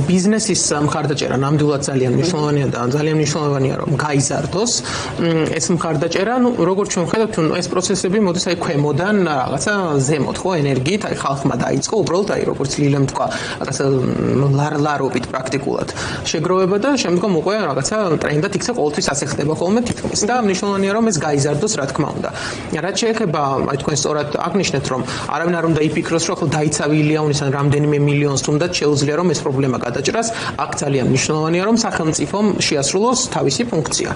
ბიზნესის მხარდაჭერა ნამდვილად ძალიან მნიშვნელოვანია და ძალიან მნიშვნელოვანია რომ გაიზარდოს ეს მხარდაჭერა, როგორც ჩვენ ხედავთ, ეს პროცესები მოდის ქვემოდან რაღაცა ზემოთ, ხო, ენერგიით, ხალხმა დაიწყო უბრალოდ როგორც ლილემ თქვა, რაღაცა ლარობით პრაქტიკულად შეგროვება და შემდგომ უკვე რაღაცა ტრენდად იქცა ყოველთვის ასე ხდება ხოლმე თითქმის და მნიშვნელოვანია რომ ეს გაიზარდოს, რა თქმა უნდა. რაც შეეხება, თქვენ სწორად აღნიშნეთ, რომ არავინ არ უნდა იფიქროს, რომ ახლა დაიცავი ილიონის ან რამდენიმე მილიონს თუნდაც შეუძლია რომ ეს პრობლემა გადაჭრას, აქ ძალიან მნიშვნელოვანია რომ სახელმწიფომ შეასრულოს თავისი ფუნქცია.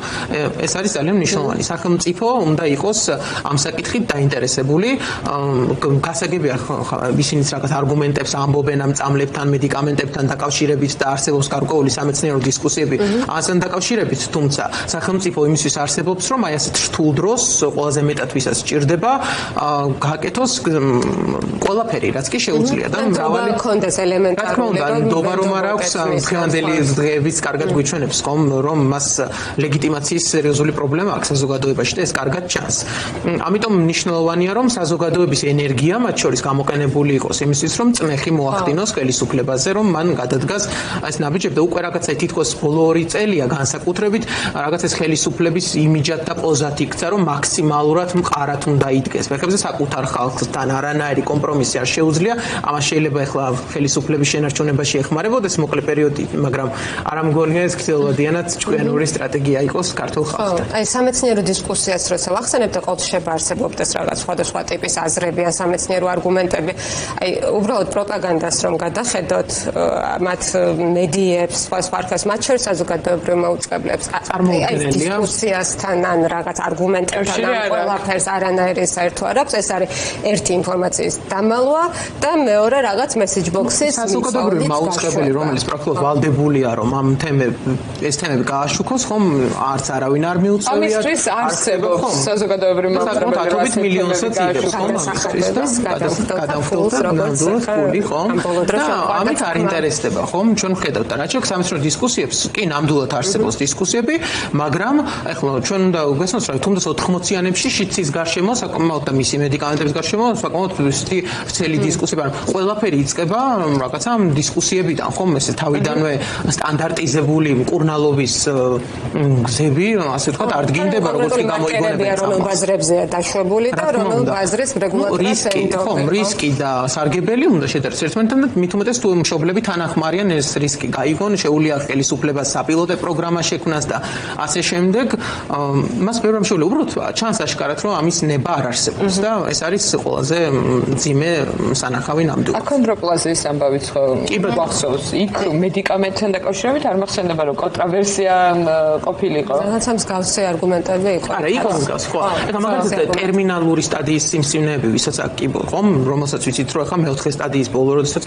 ეს არის ძალიან მნიშვნელოვანი. სახელმწიფო უნდა იყოს ამ საკითხით დაინტერესებული. გასაგებია ისინიც რაღაც არგუმენტებს ამბობენ ამ წამლებთან, მედიკამენტებთან დაკავშირებით და არსებობს გარკვეული სამეცნიერო დისკუსიები ამასთან დაკავშირებით, თუმცა სახელმწიფო იმისთვის არსებობს, რომ აი ასეთ რთულ დროს ყველაზე მეტად ვისაც სჭირდება, გააკეთოს ყველაფერი, რაც კი შეუძლია და მრავალი კონდეს ელემენტარული ნდობა რომ არ აქვს დღევანდელი დღეების კარგად გვიჩვენებს რომ მას ლეგიტიმაციის სერიოზული პრობლემა აქვს საზოგადოებაში და ეს კარგად ჩანს. ამიტომ მნიშვნელოვანია რომ საზოგადოების ენერგია მათ შორის გამოყენებული იყოს იმისთვის რომ წნეხი მოახდინოს ხელისუფლებაზე რომ მან გადადგას ეს ნაბიჯები და უკვე რაღაცა თითქოს ბოლო 2 წელია განსაკუთრებით რაღაც ეს ხელისუფლების იმიჯად და პოზად იქცა რომ მაქსიმალურად მყარად უნდა იდგეს ფეხებზე საკუთარ ხალხთან არანაირი კომპრომისი არ შეუძლია ამას შეიძლება ახლა ხელისუფლების შენარჩუნებაში ეხმარებოდეს მოკლე პერიოდი მაგრამ არ ამგონია ეს გრძელვადიანად ჭკვიანური სტრატეგია იყოს ქართულ ხალხთან. აი სამეცნიერო დისკუსიას როცა ვახსენებთ და ყოველთვის შეიძლება არსებობდეს რაღაც სხვადასხვა ტიპის აზრები ან სამეცნიერო არგუმენტები. აი უბრალოდ პროპაგანდას რომ გადახედოთ მათ მედიებს, სხვა ხალხს მათ შორის საზოგადოებრივ მოუწყებლებს წარმოუდგენელია დისკუსიასთან ან რაღაც არგუმენტებთან ან ყველაფერს არანაირი საერთო არ აქვს. ეს არის ერთი ინფორმაციის დამალვა და მეორე რაღაც message box-ის საზოგადოებრივი მოუწყებელი რომელიც პრაქტიკულად ვალდებულია რომ ამ ეს თემები გააშუქოს ხომ არც არავინ არ მიუწევია ამისთვის არსებობს საზოგადოებრივი მოუწყებელი მილიონსაც იღებს ხომ გადავხდოთ ნამდვილად ფული ხომ და ამით არ ინტერესდება ხომ ჩვენ ვხედავთ და რაც შეეხება სამეცნიერო დისკუსიებს კი ნამდვილად არსებობს დისკუსიები მაგრამ ახლა ჩვენ უნდა გვესმოს რომ თუნდაც 80-იანებში შიცის გარშემო საკმაოდ და მისი მედიკამენტების გარშემო საკმაოდ ვრცელი დისკუსია ყველაფერი იწყება რაღაცა დისკუსიებიდან ხომ ესე თავიდანვე სტანდარტიზებული მკურნალობის გზები ასე ვთქვათ არ დგინდება როგორც კი გამოიგონებენ რომელ ბაზრებზეა დაშვებული და რომელ ბაზრის რეგულატორი რისკი და სარგებელი უნდა შედარდეს ერთმანეთთან და მით უმეტეს თუ მშობლები თანახმარიან ეს რისკი გაიგონ შეუძლია ხელისუფლებას საპილოტე პროგრამა შექმნას და ასე შემდეგ მას ბევრი მშობელი უბრალოდ ჩანს აშკარად რომ ამის ნება არ არსებობს და ეს არის ყველაზე მძიმე სანახავი ნამდვილად. აქონდროპლაზიის ამბავიც ხო გვახსოვს იქ მედიკამენტთან დაკავშირებით არ მახსენდება რომ კონტრავერსია ყოფილიყო. რაღაცა მსგავსი არგუმენტები იყო. არა, იყო მსგავსი, ხო. ეხლა მაგალითად ტერმინალური სტადიის სიმსივნეები, ვისაც აქ კი ხომ, რომელსაც ვიცით რომ ეხლა მეოთხე სტადიის ბოლო როდესაც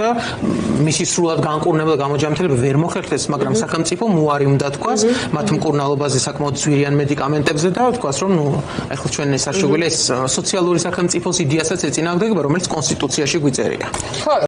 მისი სრულად განკურნება და გამოჯამთელება ვერ მოხერხდეს, მაგრამ სახელმწიფომ უარი უნდა თქვას მათ მკურნალობაზე საკმაოდ ძვირიან მედიკამენტებზე და თქვას რომ ნუ ეხლა ჩვენ ეს არ შეგვიძლია ეს სოციალური სახელმწიფოს იდეასაც ეწინააღმდეგება, რომელიც კონსტიტუციაში გვიწერია. ხო